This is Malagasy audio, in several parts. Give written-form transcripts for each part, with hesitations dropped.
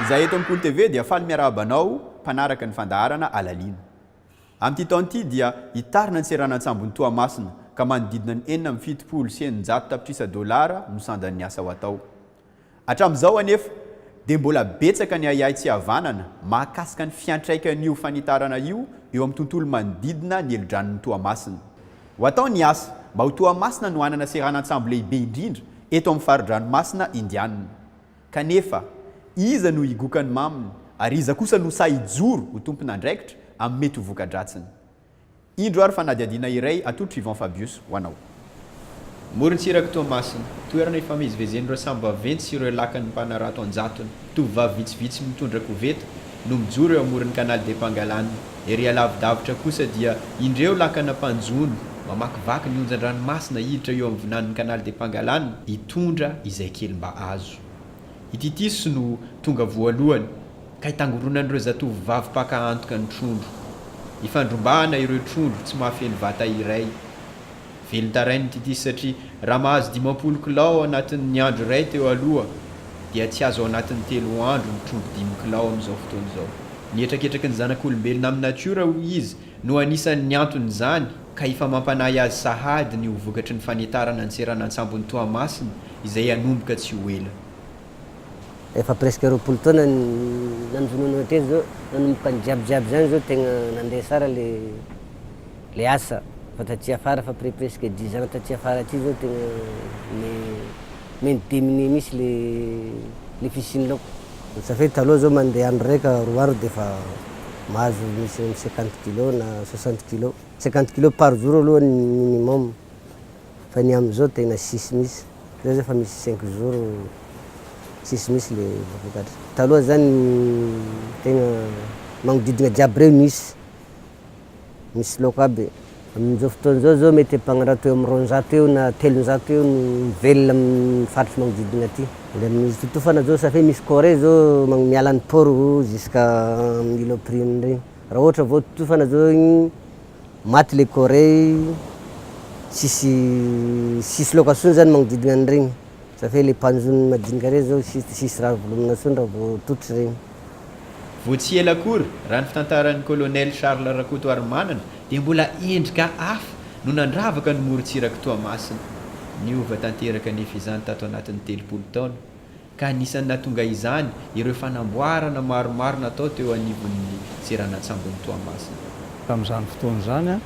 Izahay eto amin'ny Kolo TV dia faly miarabanao mpanaraka ny fandaharana alalina. Amin'ity taona ity dia hitarina ny seranantsambon'ny Toamasina ka manodidina ny 7,700 tapitrisa dolara no sandan'ny asa ho atao. Hatramin'izao anefa dia mbola betsaka ny ayay tsy havanana mahakasika ny fiantraikan'io fanitarana io eo amin'ny tontolo manodidina ny elodranon'ny Toamasina. Ho atao ny asa mba ho Toamasina no hanana seranantsambo lehibe indrindra eto amin'ny faridranomasina indianina. Kanefa iza no higokany maminy ary iza kosa no sahijoro ho tompon'andraikitra amin'ny mety ho voka-dratsiny. Indro ary fanadihadiana iray atolotry Yvan Fabius ho anao. Morontsiraka Toamasina, toerana ifamezivezen'ireo sambo vaventy sy ireo lakan'ny mpanarato anjatony, tovovavy vitsivitsy mitondra koveta no mijoro eo amoron'ny Canal de Pangalane. Ery alavidavitra kosa dia indreo lakana mpanjono mamakivaky ny onjan-dranomasina hiditra eo amin'ny vinan'ny Canal de Pangalane hitondra izay kely mba azo. Ity tiso no tonga voalohany ka hitangoronan'ireo zatovovavy mpakahantoka ny trondro. Ifandrombahana ireo trondro tsy mahafeno vata iray. Velon-tarainy ity tiso satria raha mahazo 50 kilao anatin'ny andro iray teo aloha dia tsy azo ao anatin'ny 3 andro ny trondro 5 kilao amin'izao fotoana izao. Nietraketraky ny zanak'olombelona amin'ny natiora hoy izy no anisan'ny antony izany ka efa mampanahy azy sahady ny ho vokatry ny fanitarana ny seranantsambon'ny Toamasina izay hanomboka tsy ho ela. Efa presque 20 taona nanjonona teny zao nanomboka ny jiabijiaby zany zao tegna nandeha sara le asa fa taty afara fa presque 10 ans taty afara aty zao tegna mentiminy misy le fisian'laoko. Ça fait taloha zao mandeha andro raika roa andro de fa mahazo misy 50 kg na 60 kg. 50 kg par jour aloha ny minimum fa ny am'izao tegna 6 misy. Zay fa misy 5 jours 6 misy le vokatra. Taloha zany tegna magnodidina jiaby reo misy laoko aby. Amin'izao fotoana zao mety mpagnarato eo amin'ny 200 eo na 300 eo no velona amin'ny faritry magnodidina aty. Le amin'izy totofana zao ça fait misy corée zao miala ny port jusqu'à 1000 prix regny. Raha ohatra vao totofana zao igny maty le corée sisy location zany magnodidina an'iregny. Ça fait le mpanjony madinika reo zao sisy raha volomina tsony raha vao tototry regny. Vao tsy ela akory raha ny fitantaran'ny colonel Charles Rakotoarimanana dia mbola endrika hafa no nandravaka ny morontsiraka Toamasina. Niova tanteraka nefa izany tato anatin'ny 30 taona ka anisan'ny nahatonga izany ireo fanamboarana maromaro natao teo anivon'ny seranantsambon'ny Toamasina. Tamin'izany fotoana zany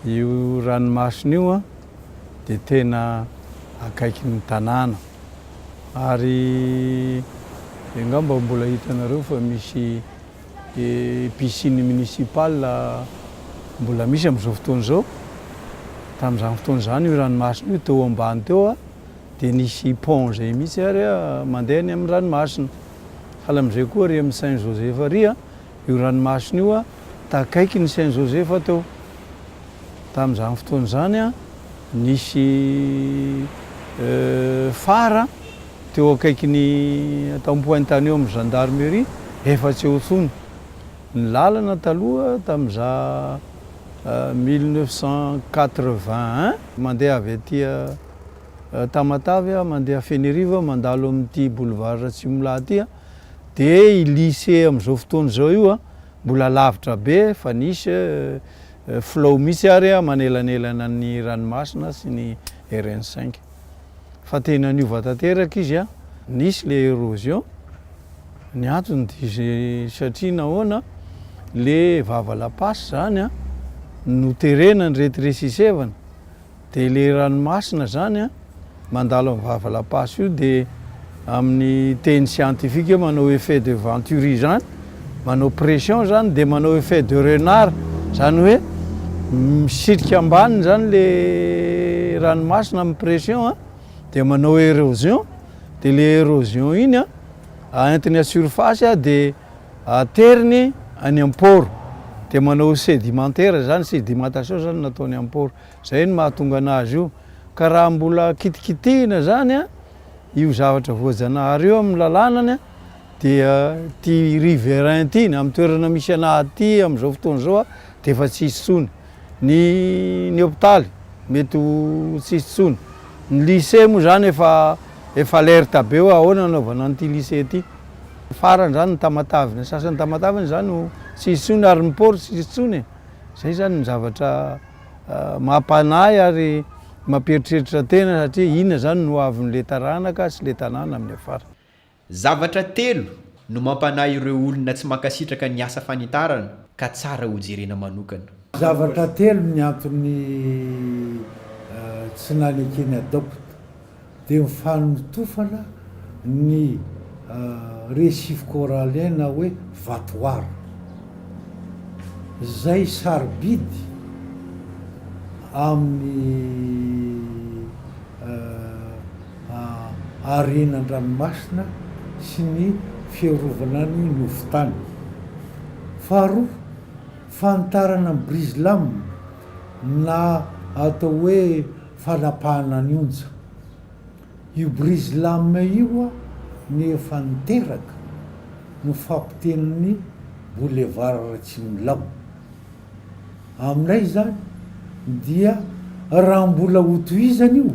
io ranomasina io dia tena akaiky ny tanàna ary angamba mbola hitanareo fa misy piscine municipale mbola misy amin'izao fotoana izao. Tamin'izany fotoana zany io ranomasina io teo ambany teo dia nisy pont zay mihitsy ary mandeha ny amin'ny ranomasina. Hala amin'izay koa ary amin'ny Saint Joseph ary io ranomasina io takaiky ny Saint Joseph teo. Tamin'izany fotoana zany nisy fara teo akaiky ny atao am-pointany eo amin'ny gendarmerie efa tsy eo tsony. Ny lalana taloha tamin'iza 1981 mandeha avy aty Tamatavy mandeha Feneriva mandalo amin'ity boulevard Ratsimila aty dia i lycée amin'izao fotoana izao io mbola lavitra be fa nisy flot misy ary manelanelana ny ranomasina sy ny RN5. Fa tena niova tanteraka izy nisy le érosion. Ny antony dia satria nahoana le vava lapasy zany no terena ny rétrécissevana dia le ranomasina zany mandalo amin'ny vava lapasy io dia amin'ny teny scientifique manao effet de Venturi zany, manao pression zany dia manao effet de renard zany hoe misitrika ambaniny zany le ranomasina amin'ny pression dia manao érosion dia le érosion iny aentiny à surface dia ateriny any am-poro dia manao sédimentaire zany, sédimentation zany nataony am-poro. Zay no mahatonga anazy io. Ka raha mbola kitikitihina zany io zavatra voajanahary io amin'ny lalànany dia ty riverain ty amin'ny toerana misy anahy ty amin'izao fotoana izao dia efa tsisy tsony. Ny hôpitaly mety ho tsisy tsony. Ny lycée moa zany efa alerte be hoe ahoana anaovana an'ity lycée ty. farany zany ny tamataviny sasany tamataviny zany no tsisy tsony ary ny pôro tsisy tsony zay zany ny zavatra mampanay ary mamperitreritra tena satria inona zany no avin'le taranaka sy le tanàna amin'ny afara. Zavatra telo no mampanay ireo olona tsy mankasitraka ny asa fanitarana ka tsara ho jerena manokana. Zavatra telo ny antony tsy nanekeny adopte dia mifanotofana ny récif corallien na hoe vatoara zay sarobidy amin'ny arenan-dranomasina sy ny fiarovana ny nofotany. Faharoa, fanitarana ny brise-lames na atao hoe fanapahana ny onja. Io brise-lames io ny efa niteraka no fampiteniny boulevard Ratsimilao. Aminay zany dia raha mbola hotohizana io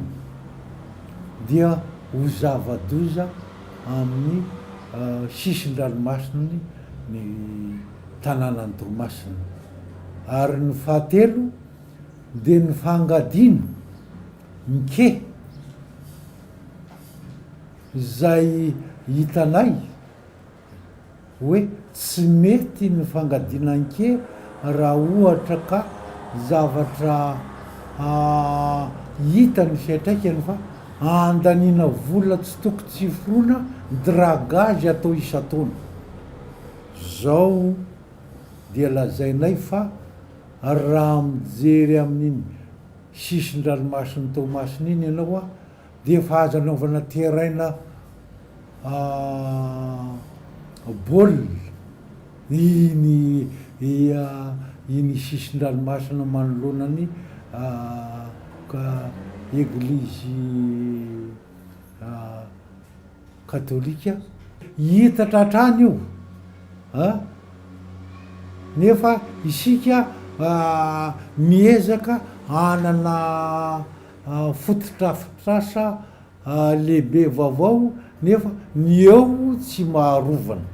dia ho zava-doza amin'ny sisin-dranomasina ny tanànan'ny Toamasina. Ary ny fahatelo dia ny fangadiana mike zay hitanay hoe tsy mety ny fangadinan-ke raha ohatra ka zavatra hita ny fiantraikany fa andaniana vola tsy toko tsy forona dragage atao isan-taona. Zao dia lazainay fa raha mijery amin'iny sisin-dranomasiny Toamasina iny ianao dia efa azo anaovana terrain baolina iny sisin-dranomasina manoloana eglizy katolika hita tratrany io nefa isika miezaka hanana fototrafitrasa lehibe vaovao nefa ny eo tsy maharovana.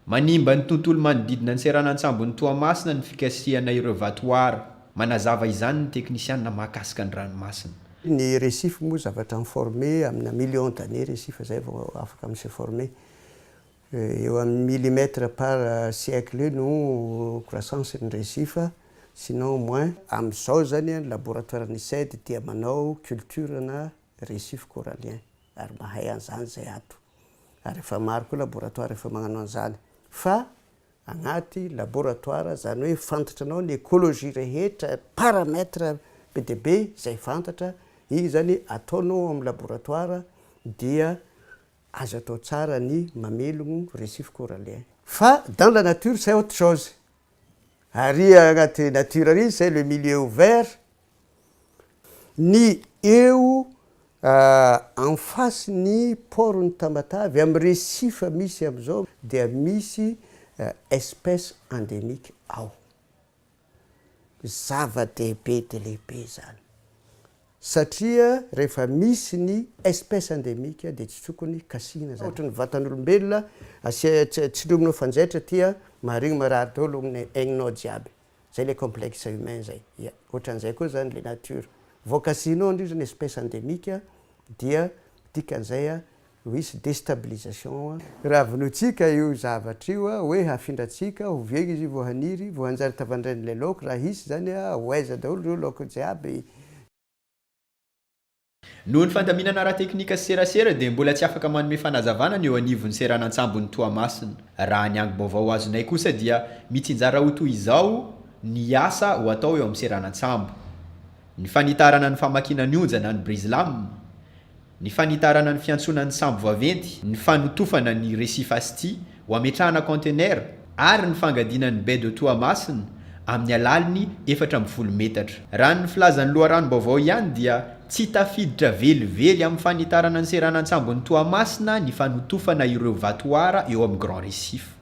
Manimba ny tontolo manodidina ny seranan-tsambon'ny Toamasina ny fikasihana ireo vatoara. Manazava izany ny teknisianina mahakasika ny ranomasina. Ny récif moa zavatra miformé amina million d'années récif zay vao afaka misy formé eo amin'ny millimètre par siècle no croissance ny récif sinon moins. Amin'izao zany laboratoire ny SED dia manao culture na récif corallien ary mahay an'izany zay ato ary efa maro koa laboratoire efa magnano an'izany fa agnaty laboratoire zany hoe fantatranao ny écologie rehetra paramètre PDB zay fantatra iny zany ataonao amin'ny laboratoire dia azo atao tsara ny mamelogno récif corallien. Fa dans la nature c'est autre chose. Ary agnaty nature ary c'est le milieu ouvert ny eo en face ny porony Tamatavy amin'ny récif misy am'izao dia misy espèce endémique ao. Zava-dehibe de lehibe zany satria rehefa misy ny espèce endémique dia tsy tokony kasihina zany. Ohatra ny vatan'olombelona tsilomina fanjaitra tia marigny marary daholo amin'ny aigninao jiaby zay le complexe humain zay. Ohatran'izay koa zany le nature vao kasihinao indrindra ny espèce endémique dia dikan'izay misy déstabilisation. Raha vinotsika io zavatra io hoe hafindratsika ho viegna izy vao haniry vao hanjary tavandrain'le laoko raha hisy zany hoaiza daholo reo laoko jiaby. Noho ny fandaminana ara-teknika sy serasera dia mbola tsy afaka manome fanazavana ny eo anivon'ny seranan-tsambon'ny Toamasina. Raha ny angy-baovao azonay kosa dia mitsinjara ho toy izao ny asa ho atao eo amin'ny seranan-tsambo. Ny fanitarana ny famakiana ny onjana ny brise-lames, ny fanitarana ny fiantsonan'ny sambo vaventy, ny fanotofana ny récif asti ho ametrahana conteneur ary ny fangadinan'ny baie de Toamasina amin'ny alaliny 4 metatra. Raha ny filazan'ny loharanom-baovao ihany dia tsy tafiditra velively amin'ny fanitarana ny seranan-tsambon'ny Toamasina ny fanotofana ireo vatoara eo amin'ny grand récif.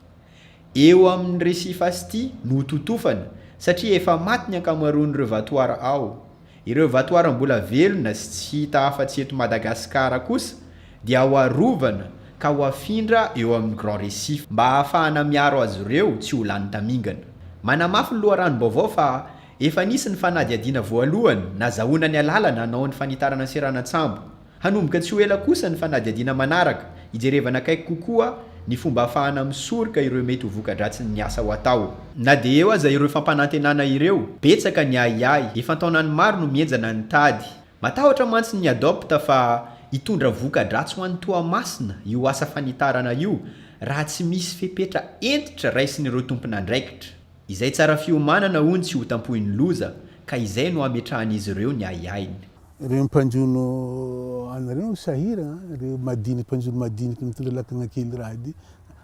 Eo amin'ny récif asti no totofana satria efa maty ny ankamaroan'ireo vatoara ao. Ireo vatoara mbola velona sy tsy hita afa-tsy eto Madagasikara kosa dia ho arovana ka ho afindra eo amin'ny Grand Récif mba ahafahana miaro azy ireo tsy ho lany tamingana. Manamafy ny loharanom-baovao fa efa nisy ny fanadihadiana voalohany nazahoana ny alalana hanao ny fanitarana ny seranan-tsambo. Hanomboka tsy ho ela kosa ny fanadihadiana manaraka, hijerevana akaiky kokoa ny fomba ahafahana misoroka ireo mety ho voka-dratsiny ny asa ho atao. Na dia eo aza ireo fampanantenana ireo, betsaka ny ahiahy, efa taonany maro no mienjana ny tady. Matahotra mantsy ny adopta fa hitondra voka-dratsy ho an'ny Toamasina io asa fanitarana io raha tsy misy fepetra entitra raisin'ireo tompon'andraikitra. Izay tsara fiomanana hono tsy ho tampohin'ny loza, ka izay no ametrahan'izy ireo ny ahiahiny. Ireo mpanjono anareo sahira, ireo mpanjono madiniky mitondra lakana kely raha dy,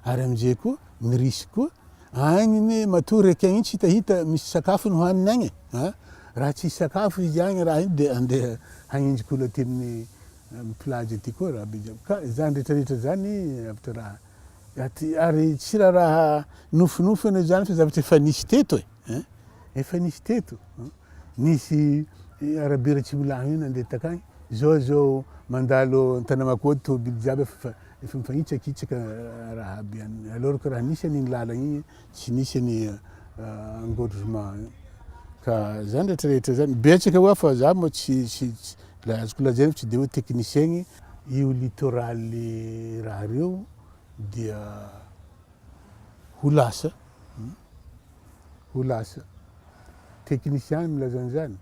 ary amizay koa ny risy koa agny ny matory raiky agny tsy hitahita misy sakafo ny hohaniny agny. Raha tsy sakafo izy agny raha iny dia andeha hagnenjika olo ateniny plage aty koa raha be jiaby. Ka zany rehetrarehetra zany avatra raha ary tsy raha nofinofina zany fa zavatra efa nisy teto efa nisy teto. Nisy arabe Ratsimolahino io nandeha takagny, zao mandalo Antanamakody tômôbily jiaby efa mifanitsakitsaka raha aby any. Alors que raha nisy an'igny lalagna igny tsy nisy any engorgement. Ka zany rehetrarehetra zany betsaka hoa fa za moa tsy azoko lazaina tsy de hoe technicien io littoraly raha reo dia ho lasa technicien milazana zany.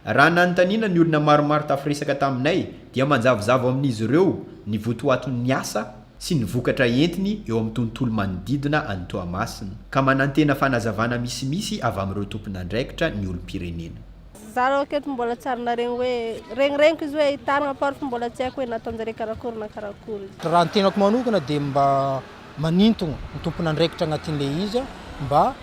Raha nanontaniana ny olona maromaro tafiresaka taminay dia manjavozavo amin'izy ireo ny votoaton'ny asa sy ny vokatra entiny eo amin'ny tontolo manodidina any Toamasina, ka manantena fanazavana misimisy avy amin'ireo tompon'andraikitra ny olom-pirenena. Za raha aketo mbola tsy arina regny hoe regniregniko izy hoe hitarana par fa mbola tsy haiko hoe nataonjare karakory na karakory. Raha ny tenako manokana dia mba manintona ny tompon'andraikitra agnatin'ilay izy mba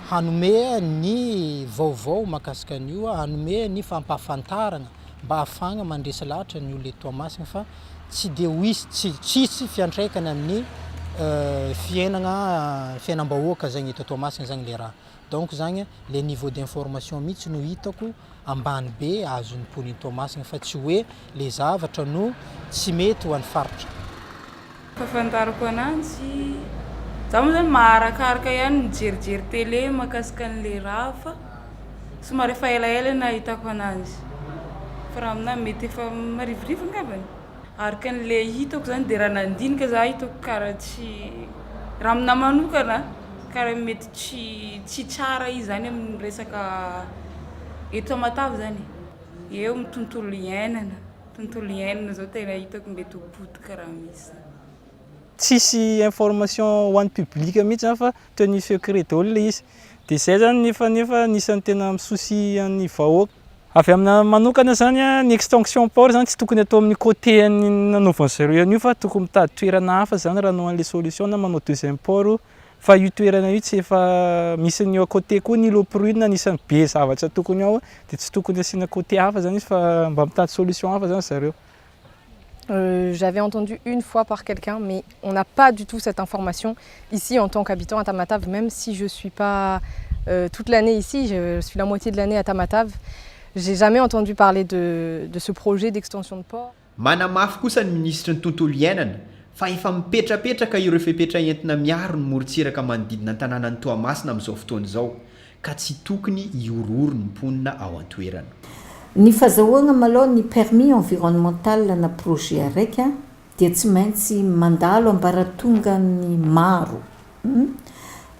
hanome ny vaovao mahakasika an'io, hanome ny fampahafantarana mba ahafahana mandresa lahatra ny olona eto Toamasina fa tsy dia ho isy tsisy fiantraikany amin'ny fiainam-bahoaka zagny eto Toamasina zagny le raha. Donc zagny le niveau d'information mihitsy no hitako ambany be azon'ny mponina Toamasina fa tsy hoe le zavatra no tsy mety ho an'ny faritra. Fahafantarako ananjy za moa zany maharakaraka ihany mijerijery télé mahakasika an'le raha fa somary efa elaela nahitako ananjy fa raha aminahy mety efa marivorivo angambany. Araka an'le hitako zany dia raha nandinika za hitako karaha tsy raha aminahy manokana karaha mety tsy tsara izy zany amin'ny resaka eto Matavy zany. Eo amin'ny tontolo iainana zao tena hitako mety ho potika raha misy. Tsisy information ho an'ny public mihitsy zany fa tenu secret daholo le izy. Dia izay zany nefa nisan'ny tena misosy an'ny vahoaka. Avy amina manokana zany ny extinction port zany tsy tokony atao amin'ny côté nanaovana zareo an'io fa tokony mitady toerana hafa zany raha hanao an'le solution na manao deuxième port fa io toerana io tsy efa misy ny côté koa ny loproine anisan'ny be zavatra tokony ao dia tsy tokony asiana côté hafa zany izy fa mba mitady solution hafa zany zareo. J'avais entendu une fois par quelqu'un, mais on n'a pas du tout cette information ici en tant qu'habitant à Tamatave, même si je ne suis pas toute l'année ici, je suis la moitié de l'année à Tamatave. J'ai jamais entendu parler de ce projet d'extension de port. Manamafy kosa ny ministre ny tontolo iainana fa efa mipetrapetraka ireo fepetra entina miaro ny morontsiraka manodidina ny tanànan'ny Toamasina amin'izao fotoana izao ka tsy tokony iororo ny mponina ao an-toerana. Ny fahazahoana maloha ny permis environnemental na projet araiky dia tsy maintsy mandalo ambaratonga ny maro.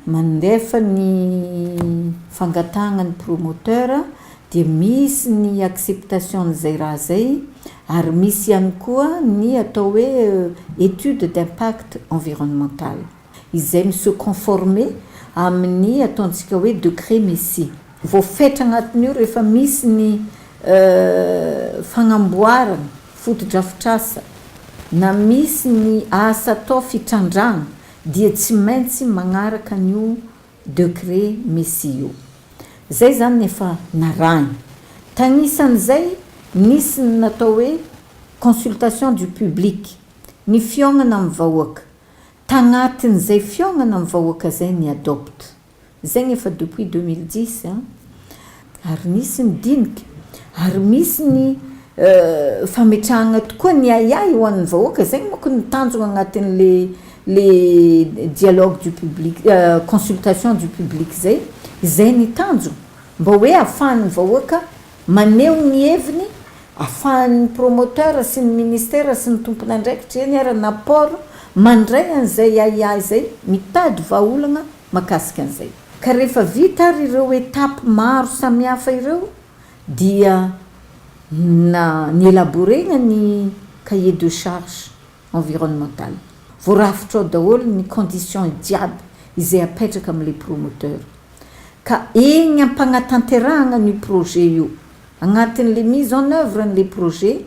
Mandefa ny fangatahana ny promoteur dia misy ny acceptation n'izay raha zay ary misy ihany koa ny atao hoe étude d'impact environnemental. Izay se conformer amin'ny ataontsika hoe décret Messi. Voafetra agnatiny io rehefa misy ny fagnamboarana foto-drafitrasa na misy ny asa atao fitrandrana dia tsy maintsy magnaraka an'io décret Messi io. Zay zany efa narahiny. Tagnisan'izay nisy natao hoe consultation du public, ny fiognana amin'ny vahoaka. Tagnatin'izay fiognana amin'ny vahoaka zay ny adopte. Zay efa depuis 2010 ary nisy ny dinika ary misy ny fametrahagna tokoa ny aiay ho an'ny vahoaka zegny moko ny tanjona agnatin'le dialogue du public consultation du public zay ny tanjona mba hoe ahafahan'ny vahoaka maneho ny heviny ahafahan'ny promoteur sy ny ministère sy ny tompon'andraikitra eny ara-naport mandray an'izay aiay zay mitady vahaolagna makasika an'izay ka rehefa vita ary ireo étape maro samihafa ireo dia ny élaborena ny cahier de charge environnemental voarafitra ao daholo ny condition jiaby izay apetraka amin'le promoteur ka egny ampagnatanterahagna ny projet io agnatin'le mise en œuvre n'le projet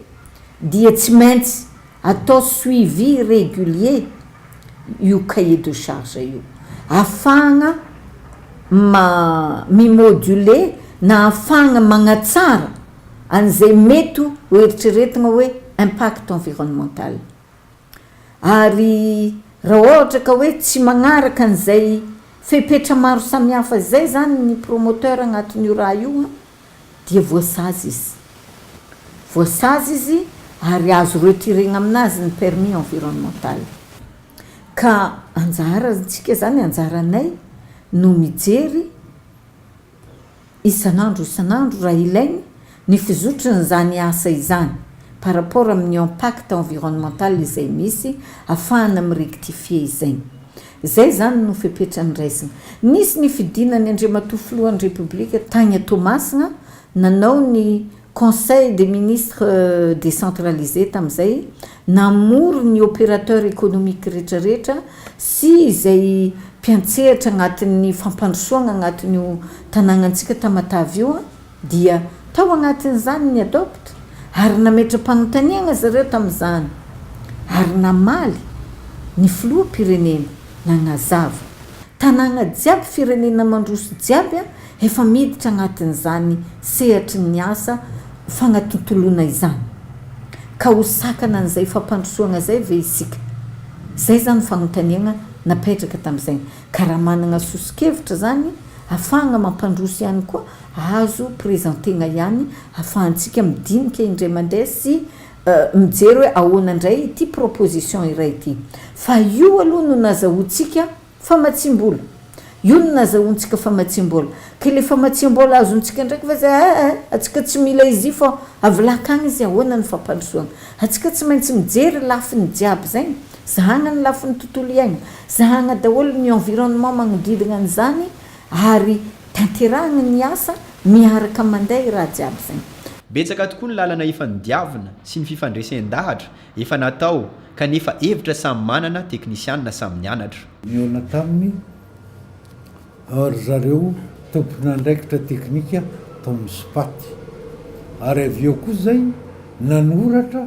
dia tsy maintsy atao suivi régulier io cahier de charge io afagna mimoduler na afagna magnatsara an'izay mety ho eritreretigna hoe impact environnemental ary raha ohatra ka hoe tsy magnaraka an'izay fepetra maro samihafa zay zany ny promoteur agnatin'io raha io dia voasazy izy ary azo retirena aminazy ny permis environnemental ka anjara antsika zany anjaranay no mijery isan'andro raha ilaigny ny fizotriny zany asa izany par rapport amin'ny impact environnemental izay misy ahafahana mirectifier izay zany no fepetrany raisina nisy ny fidinany Andriamatoa filohan'ny République Tagna Tomasina nanao ny conseil des ministres décentralisé tam'izay namory ny opérateur économique rehetrarehetra sy izay mpiantsehatra agnatin'ny fampandrosoagna agnatin'io tanàgnantsika Tamatavy io dia tao agnatin'izany ny adopte ary nametra-panontaniagna zareo tam'izany ary namaly ny filoham-pirenena nagnazava tanàgna jiaby firenena mandroso jiaby efa miditra agnatin'izany sehatry ny asa fagnatontoloana izany ka hosakana an'izay fampandrosoagna zay ve isika zay zany fanontaniagna napetraka tam'izay ka raha managna sosikevitra zany ahafahagna mampandroso ihany koa azo présentegna ihany ahafahantsika midinika indray mandeha sy mijery hoe ahoana indray ity proposition iray ity fa io aloha no nazahoantsika famatsim-bola io no nazahoantsika famatsim-bola ka le famatsim-bola azontsika ndraiky fa zay atsika tsy mila izy fô avilaka agny izy ahoana ny fampandrosoagna atsika tsy maintsy mijery lafiny jiaby zay zahagna ny lafiny tontolo iaigna zahagna daholo ny environnement magnodidina an'izany ary tanterahagna ny asa miaraka mandeha raha jiaby zay betsaka tokoa ny lalana ifanidiavana sy ny fifandraisan-dahatra efa natao kanefa hevitra samy manana teknisianina samy nianatra niona taminy ary zareo tompon'andraikitra teknika tao mispaty ary avy eo koa zay nanoratra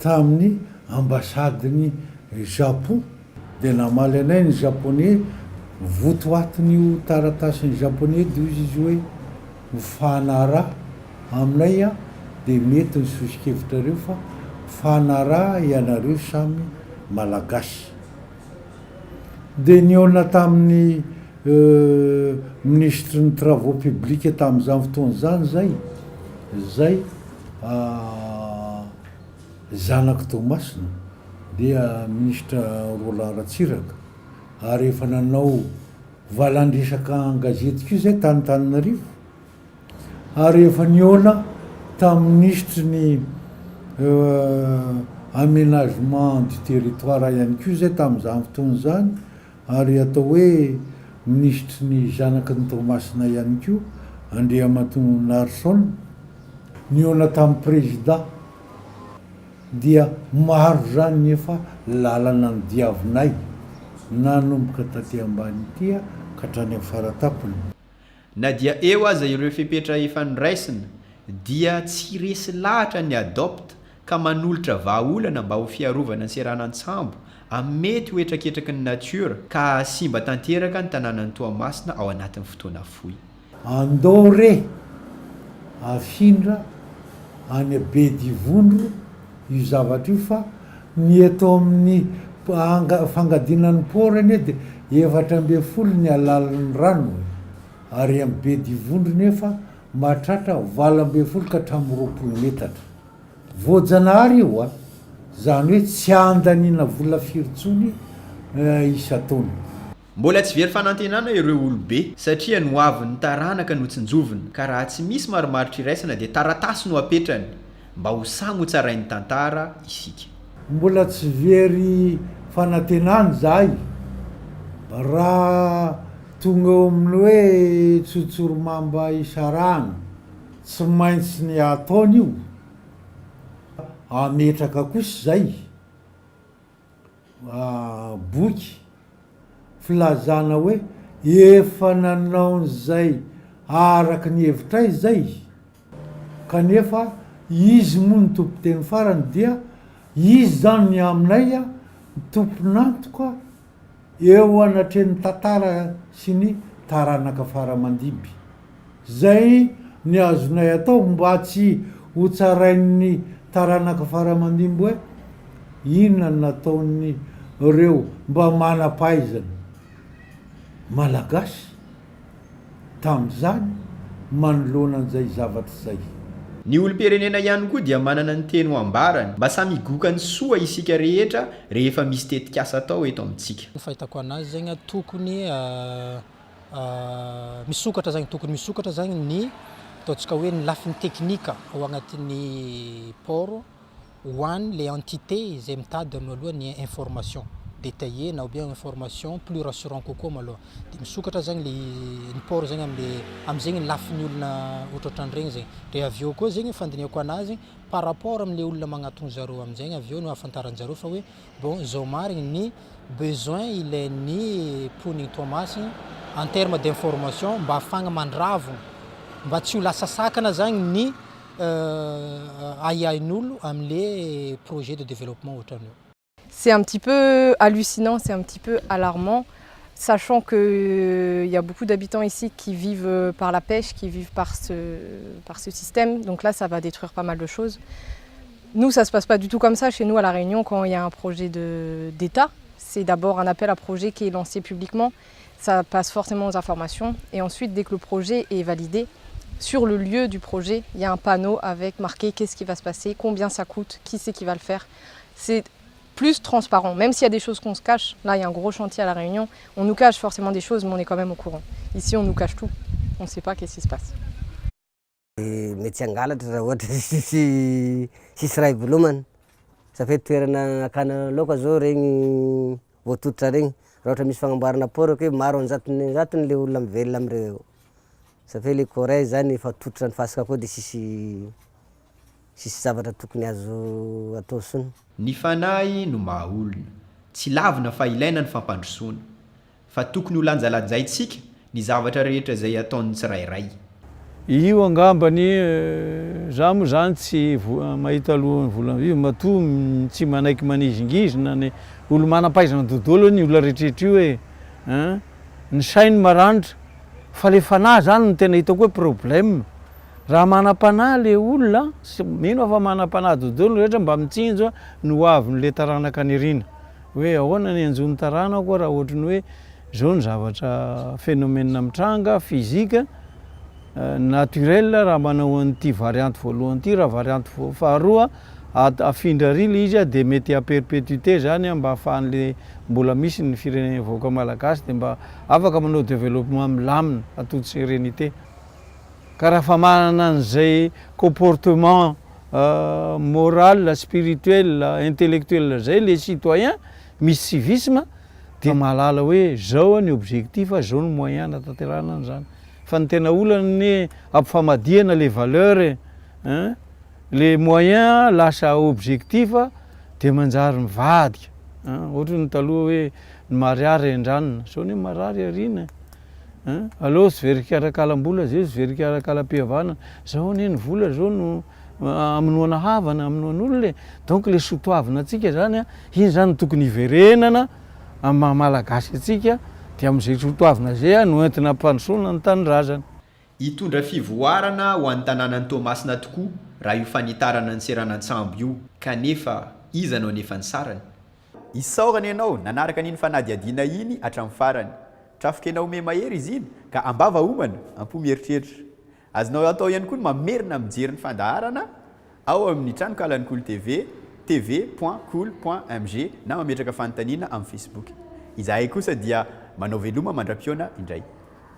tamin'ny ambasadiny Japon dia namaly anay ny japonais votoatin'io taratasiny japonais dia izy hoe mifanara aminay dia mety ny sosikevitra fa fanara ianareo samy malagasy dia niona tamin'ny ministre ny travaux publics tamin'izany fotoana zay zanako Tomasina dia ministre Roland Ratsiraka ary efa nanao valandresaka an-gazetiko io zay Tananarivo ary efa niona tamin'ny ministre ny aménagement du territoire ihany koa zay tamin'izany fotoana zany ary atao hoe ministre ny zanaky ny Tomasina ihany koa Andriamatoa Narson niona tamin'ny président dia maro zany nefa lalana ny diavinay nanomboka taty ambany ity ka hatrany amin'ny faratapony na dia eo aza ireo fepetra efa niraisina dia tsy resy lahatra ny adopte ka manolotra vahaolana mba ho fiarovana ny seranan-tsambo amety ho etraketraky ny natiora ka simba tanteraka ny tanànan'ny Toamasina ao anatin'ny fotoana fohy andore afindra any be divondro io zavatra io fa ny eto amin'ny fangadinan'ny porany dia 700 ny alalan'ny rano ary amin'ny be divondro nefa mahatratra 8 ka hatramin'ny 20 metatra voajanahary io a zany hoe tsy andaniana vola firy-tsony isa-taona. Mbola tsy very fanantenana ireo olobe satria noavin'ny taranaka no tsinjovina ka raha tsy misy marimaritra iraisana dia taratasy no apetrany mba ho samy ho tsarain'ny tantara isika. Mbola tsy very fanantenany zahay raha tonga eo amin'ny hoe tsotsoromamba isarana tsy maintsy ny ataony io ametraka kosa zay boky filazana hoe efa nanaon'izay araky ny hevitray zay kanefa izy moa ny tompo-teny farany dia izy zany ny aminay a tomponantoka eo anatren'ny tantara sy ny taranaka faramandimby. Zay ny azonay atao mba tsy ho tsarain'ny taranaka faramandimby hoe inona nataony reo mba mana-pahaizana malagasy tamin'izany manoloana an'izay zavatra zay. Ny olo-pirenena ihany koa dia manana ny teny ho ambarany mba samy higokany soa isika rehetra rehefa misy tetikasa atao eto amintsika. Ny fahitako anazy zegny tokony misokatra zany tokony misokatra zany ny ataontsika hoe ny lafiny teknika ao agnatin'ny port ho an'ny le entité izay mitady aloha ny information détaillée na ou bien information plus rassurant kokoa maloha dia misokatra zany ny port zany am'zegny ny lafiny olona ohatrohatran'regny zegny dia avy eo koa zegny fandinihako anazy par rapport am'le olona magnatony zareo am'zegny avy eo no ahafantaran zareo fa hoe bon zao marigny ny besoin ilain'ny poniny Thomas en terme d'information mba ahafagna mandravona mba tsy ho lasa sakana zany ny aiain'olo am'le projet de développement ohatran'io. C'est un petit peu hallucinant, c'est un petit peu alarmant, sachant qu'il y a beaucoup d'habitants ici qui vivent par la pêche, qui vivent par ce système. Donc là, ça va détruire pas mal de choses. Nous, ça ne se passe pas du tout comme ça. Chez nous, à La Réunion, quand il y a un projet d'État, c'est d'abord un appel à projet qui est lancé publiquement. Ça passe forcément aux informations. Et ensuite, dès que le projet est validé, sur le lieu du projet, il y a un panneau avec marqué qu'est-ce qui va se passer, combien ça coûte, qui c'est qui va le faire. C'est plus transparent, même s'il y a des choses qu'on se cache. Là, il y a un gros chantier à La Réunion. On nous cache forcément des choses, mais on est quand même au courant. Ici, on nous cache tout. On ne sait pas qu'est-ce qui se passe. Mety angalatra raha ohatra sisy ray volomany safety toerana akana laoka zao regny voatototra regny raha ohatra misy fagnamboarana port hoe maro anjatony le olona mivelona amreo safety le coray zany efa tototra ny fasika koa dia sisy zavatra tokony azo atao sony. Ny fanahy no maha olona tsy lavina fa ilaina ny fampandrosoana fa tokony ho lanjalanjaintsika ny zavatra rehetra izay ataon'ny tsirairay. Io angambany za moa zany tsy mahita alohan'ny vola io matoa tsy manaiky manizingizina ny olo manam-pahaizana dodolo ny olona rehetrarehetra io hoe ny sainy maranitra fa le fanahy zany no tena hitako hoe problème. Raha manam-panahy le olona mino fa manam-panahy dodolo rehetra mba mitsinjo no avin'le taranaka anirina hoe ahoana ny anjon'ny taranako raha ohatra ny hoe zao ny zavatra phénomène mitranga fizika naturel raha manao an'ity variante voalohany ity raha variante faharoa afindra rily izy dia mety à perpétuité zany mba ahafahan'le mbola misy ny firenena voaka malagasy dia mba afaka manao développement milamina atody sérénité. Ka raha fa manana an'izay comportement moral, spirituel, intellectuel zay le citoyen misy civisme dia mahalala hoe zao ny objectif zao ny moyen natanterahana an'izany. Fa ny tena olany ampifamadihana les valeurs les moyens lasa objectif dia manjary mivadika ohatra ny taloha hoe ny mariary andranona zao ny marary arina allo tsy verikarakala-mbola zay tsy verikarakala-pihavanana zao ny vola zao no aminoana havana aminoan'olo le donc le sotoavina atsika zany iny zany tokony hiverenana malagasy atsika dia amin'izay sotoavina zay no entina ampandrosoana ny tanindrazana. Hitondra fivoarana ho an'ny tanànan'ny Toamasina tokoa raha io fanitarana ny seranantsambo io kanefa iza no nefa ny sarany. Isaorana ianao nanaraka n'iny fanadiadiana iny hatramin'ny farany trafika ianao me mahery izy iny ka ambava homana ampo mieritreritra azonao atao ihany koa ny mamerina mijery ny fandaharana ao amin'ny tranokalan'ny Cool TV tv.cool.mg na mametraka fanontaniana amin'ny Facebook. Izahay kosa dia manao veloma mandra-piona indray.